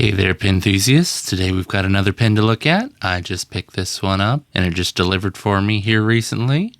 Hey there, pen enthusiasts. Today we've got another pen to look at. I just picked this one up and it just delivered for me here recently.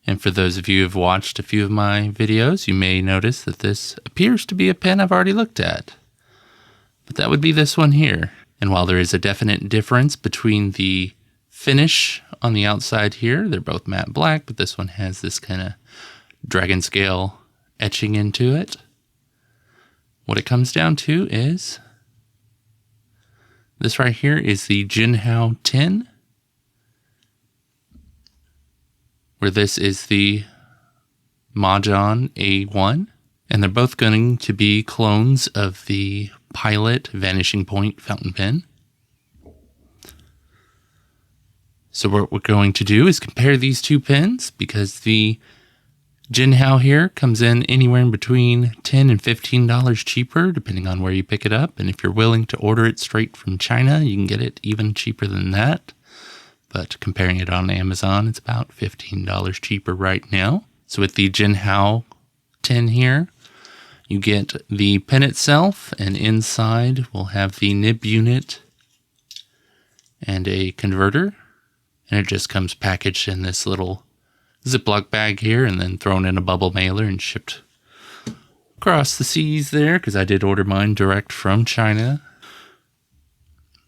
And for those of you who have watched a few of my videos, you may notice that this appears to be a pen I've already looked at. But that would be this one here. And while there is a definite difference between the finish on the outside here, they're both matte black, but this one has this kind of dragon scale etching into it. What it comes down to is this right here is the Jinhao 10, where this is the Majohn A1, and they're both going to be clones of the Pilot Vanishing Point fountain pen. So what we're going to do is compare these two pens, because the Jinhao here comes in anywhere in between $10 and $15 cheaper, depending on where you pick it up. And if you're willing to order it straight from China, you can get it even cheaper than that. But comparing it on Amazon, it's about $15 cheaper right now. So with the Jinhao 10 here, you get the pen itself, and inside we'll have the nib unit and a converter. And it just comes packaged in this little Ziploc bag here, and then thrown in a bubble mailer and shipped across the seas there, because I did order mine direct from China.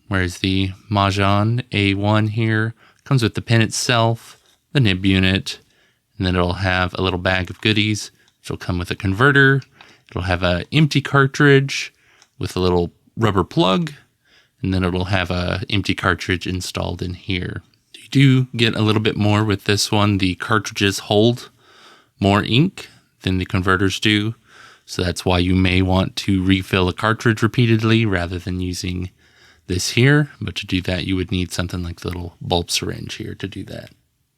Whereas the Majohn A1 here comes with the pen itself, the nib unit, and then it'll have a little bag of goodies, which will come with a converter. It'll have an empty cartridge with a little rubber plug, and then it'll have an empty cartridge installed in here. Do get a little bit more with this one. The cartridges hold more ink than the converters do, so that's why you may want to refill a cartridge repeatedly rather than using this here. But to do that, you would need something like the little bulb syringe here to do that.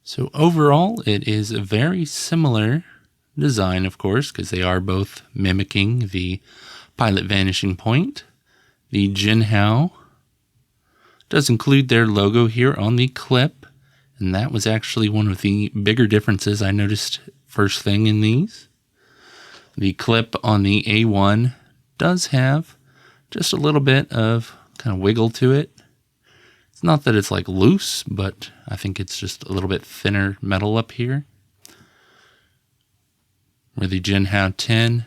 So overall, it is a very similar design, of course, because they are both mimicking the Pilot Vanishing Point. The Jinhao does include their logo here on the clip, and that was actually one of the bigger differences I noticed first thing in these. The clip on the A1 does have just a little bit of kind of wiggle to it. It's not that it's like loose, but I think it's just a little bit thinner metal up here. Where the Jinhao 10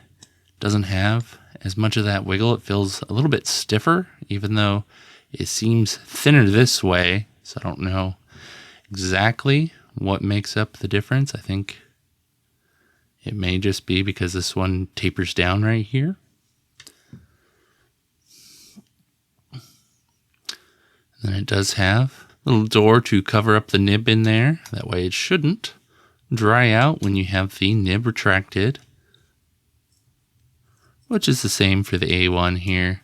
doesn't have as much of that wiggle. It feels a little bit stiffer, even though it seems thinner this way, so I don't know exactly what makes up the difference. I think it may just be because this one tapers down right here. And then it does have a little door to cover up the nib in there. That way it shouldn't dry out when you have the nib retracted, which is the same for the A1 here.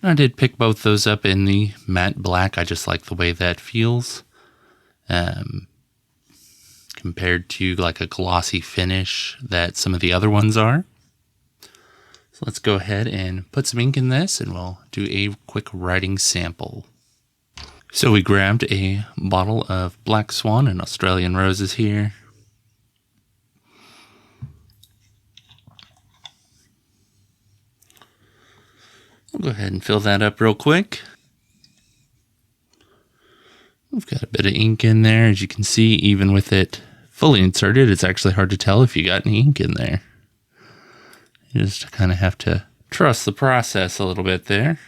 I did pick both those up in the matte black. I just like the way that feels compared to like a glossy finish that some of the other ones are. So let's go ahead and put some ink in this, and we'll do a quick writing sample. So we grabbed a bottle of Black Swan and Australian Roses here. I'll go ahead and fill that up real quick. We've got a bit of ink in there. As you can see, even with it fully inserted, it's actually hard to tell if you got any ink in there. You just kind of have to trust the process a little bit there.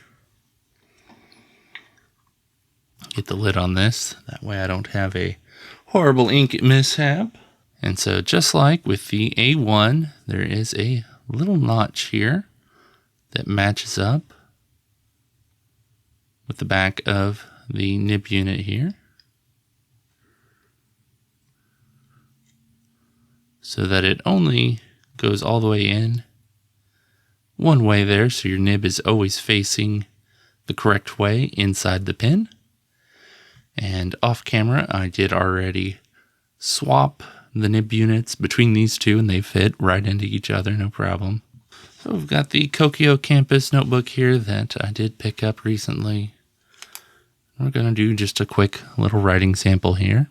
Get the lid on this. That way I don't have a horrible ink mishap. And so just like with the A1, there is a little notch here that matches up with the back of the nib unit here, so that it only goes all the way in one way there, so your nib is always facing the correct way inside the pen. And off camera, I did already swap the nib units between these two, and they fit right into each other, no problem. So we've got the Kokyo Campus notebook here that I did pick up recently. We're going to do just a quick little writing sample here.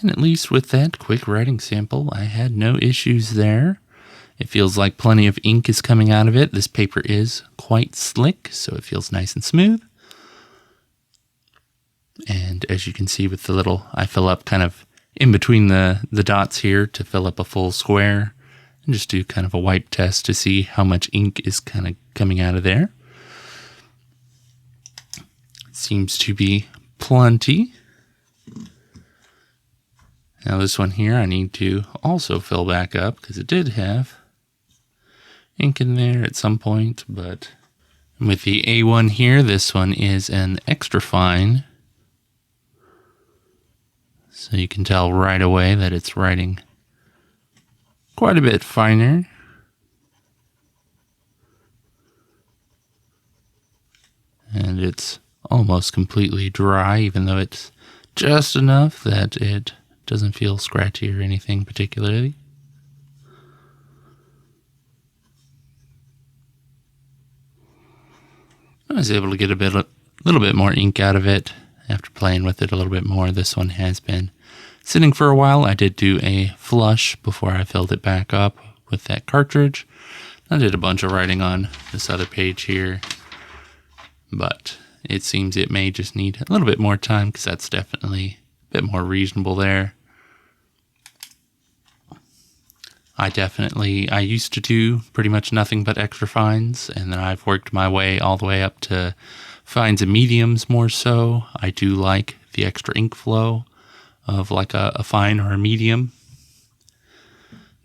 And at least with that quick writing sample, I had no issues there. It feels like plenty of ink is coming out of it. This paper is quite slick, so it feels nice and smooth. And as you can see with the little, I fill up kind of in between the dots here to fill up a full square. And just do kind of a wipe test to see how much ink is kind of coming out of there. Seems to be plenty. Now this one here I need to also fill back up because it did have ink in there at some point, but with the A1 here, this one is an extra fine. So you can tell right away that it's writing quite a bit finer. And it's almost completely dry, even though it's just enough that it doesn't feel scratchy or anything particularly. I was able to get a little bit more ink out of it after playing with it a little bit more. This one has been sitting for a while. I did do a flush before I filled it back up with that cartridge. I did a bunch of writing on this other page here, but it seems it may just need a little bit more time because that's definitely a bit more reasonable there. I used to do pretty much nothing but extra fines, and then I've worked my way all the way up to fines and mediums more so. I do like the extra ink flow of like a fine or a medium.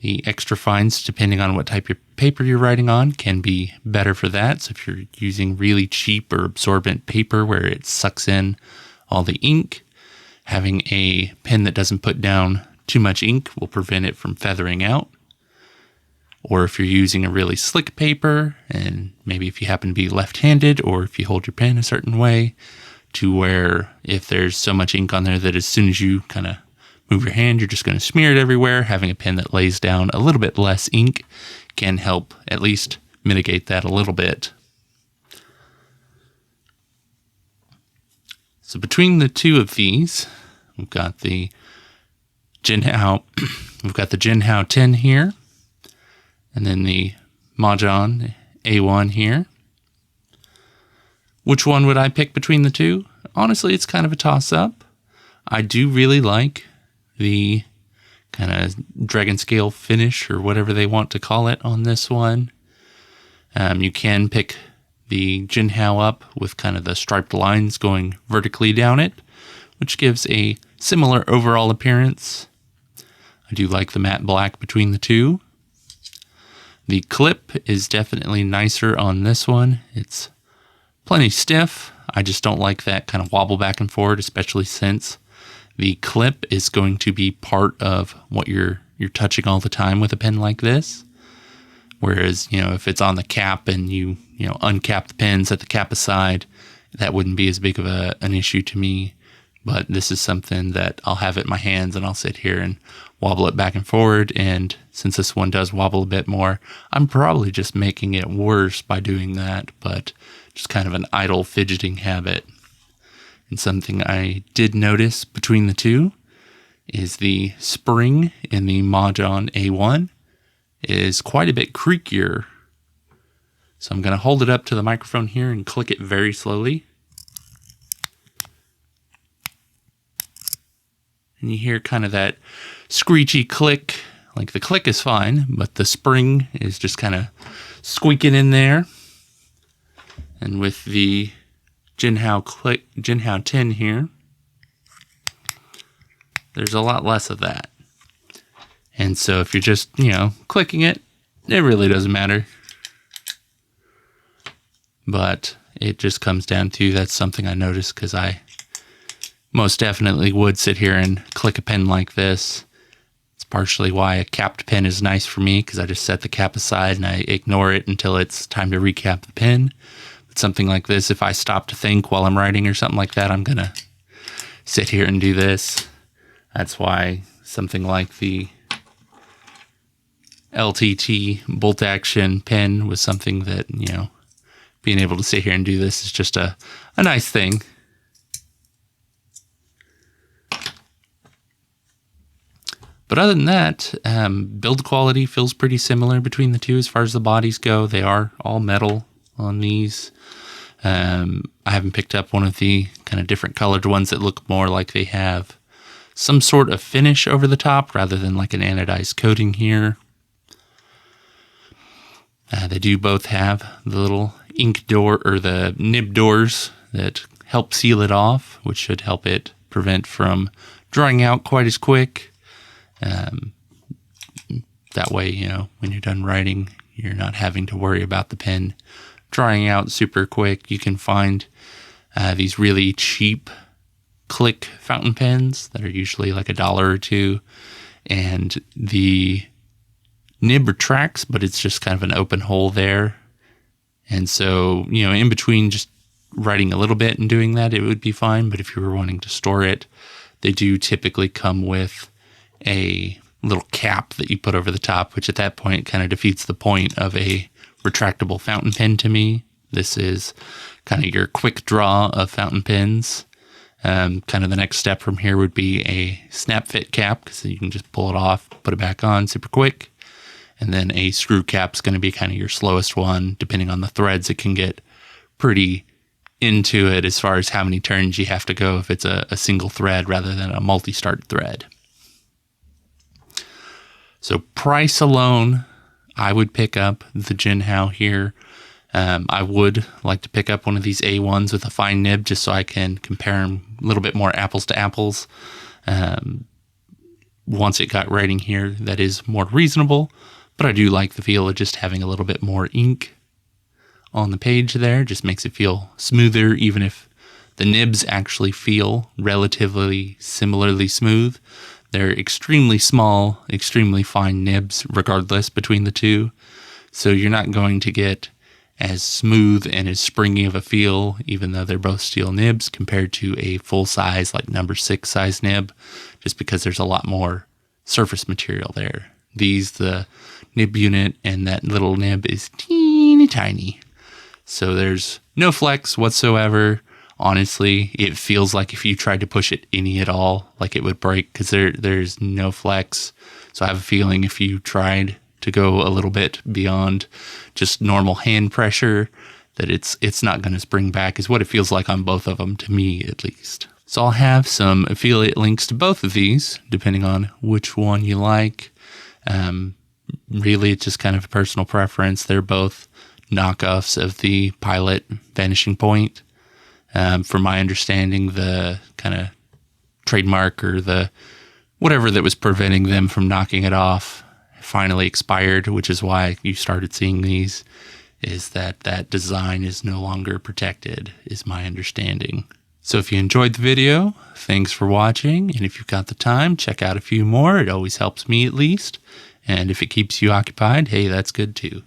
The extra fines, depending on what type of paper you're writing on, can be better for that. So if you're using really cheap or absorbent paper where it sucks in all the ink, having a pen that doesn't put down too much ink will prevent it from feathering out. Or if you're using a really slick paper, and maybe if you happen to be left-handed, or if you hold your pen a certain way, to where if there's so much ink on there that as soon as you kind of move your hand, you're just going to smear it everywhere, having a pen that lays down a little bit less ink can help at least mitigate that a little bit. So between the two of these, we've got the Jinhao, we've got the Jinhao 10 here, and then the Majohn A1 here. Which one would I pick between the two? Honestly, it's kind of a toss-up. I do really like the kind of dragon scale finish or whatever they want to call it on this one. You can pick the Jinhao up with kind of the striped lines going vertically down it, which gives a similar overall appearance. I do like the matte black between the two. The clip is definitely nicer on this one. It's plenty stiff. I just don't like that kind of wobble back and forward, especially since the clip is going to be part of what you're touching all the time with a pen like this. Whereas, if it's on the cap and you uncap the pen, set the cap aside, that wouldn't be as big of an issue to me. But this is something that I'll have it in my hands and I'll sit here and wobble it back and forward. And since this one does wobble a bit more, I'm probably just making it worse by doing that, but just kind of an idle fidgeting habit. And something I did notice between the two is the spring in the Majohn A1 is quite a bit creakier. So I'm going to hold it up to the microphone here and click it very slowly. And you hear kind of that screechy click. Like the click is fine, but the spring is just kind of squeaking in there. And with the Jinhao 10 here, there's a lot less of that. And so if you're just, clicking it, it really doesn't matter. But it just comes down to, that's something I noticed because I most definitely would sit here and click a pen like this. It's partially why a capped pen is nice for me, because I just set the cap aside and I ignore it until it's time to recap the pen. But something like this, if I stop to think while I'm writing or something like that, I'm going to sit here and do this. That's why something like the LTT bolt action pen was something that, being able to sit here and do this is just a nice thing. But other than that, build quality feels pretty similar between the two as far as the bodies go. They are all metal on these. I haven't picked up one of the kind of different colored ones that look more like they have some sort of finish over the top rather than like an anodized coating here. They do both have the little ink door or the nib doors that help seal it off, which should help it prevent from drying out quite as quick. That way, you know, when you're done writing, you're not having to worry about the pen drying out super quick. You can find these really cheap click fountain pens that are usually like $1 or $2, and the nib retracts, but it's just kind of an open hole there. And so, you know, in between just writing a little bit and doing that, it would be fine. But if you were wanting to store it, they do typically come with a little cap that you put over the top, which at that point kind of defeats the point of a retractable fountain pen to me. This is kind of your quick draw of fountain pens. Kind of the next step from here would be a snap fit cap, because you can just pull it off, put it back on super quick. And then a screw cap is going to be kind of your slowest one. Depending on the threads, it can get pretty into it as far as how many turns you have to go if it's a single thread rather than a multi-start thread. So price alone, I would pick up the Jinhao here. I would like to pick up one of these A1s with a fine nib just so I can compare them a little bit more apples to apples. Once it got writing here, that is more reasonable, but I do like the feel of just having a little bit more ink on the page there. Just makes it feel smoother, even if the nibs actually feel relatively similarly smooth. They're extremely small, extremely fine nibs regardless between the two. So you're not going to get as smooth and as springy of a feel, even though they're both steel nibs, compared to a full size, like number 6 size nib, just because there's a lot more surface material there. These, the nib unit and that little nib is teeny tiny. So there's no flex whatsoever. Honestly, it feels like if you tried to push it any at all, like it would break, because there's no flex. So I have a feeling if you tried to go a little bit beyond just normal hand pressure, that it's not going to spring back, is what it feels like on both of them, to me at least. So I'll have some affiliate links to both of these, depending on which one you like. Really, it's just kind of a personal preference. They're both knockoffs of the Pilot Vanishing Point. From my understanding, the kind of trademark or the whatever that was preventing them from knocking it off finally expired, which is why you started seeing these, is that design is no longer protected, is my understanding. So if you enjoyed the video, thanks for watching, and if you've got the time, check out a few more. It always helps me at least, and if it keeps you occupied, hey, that's good too.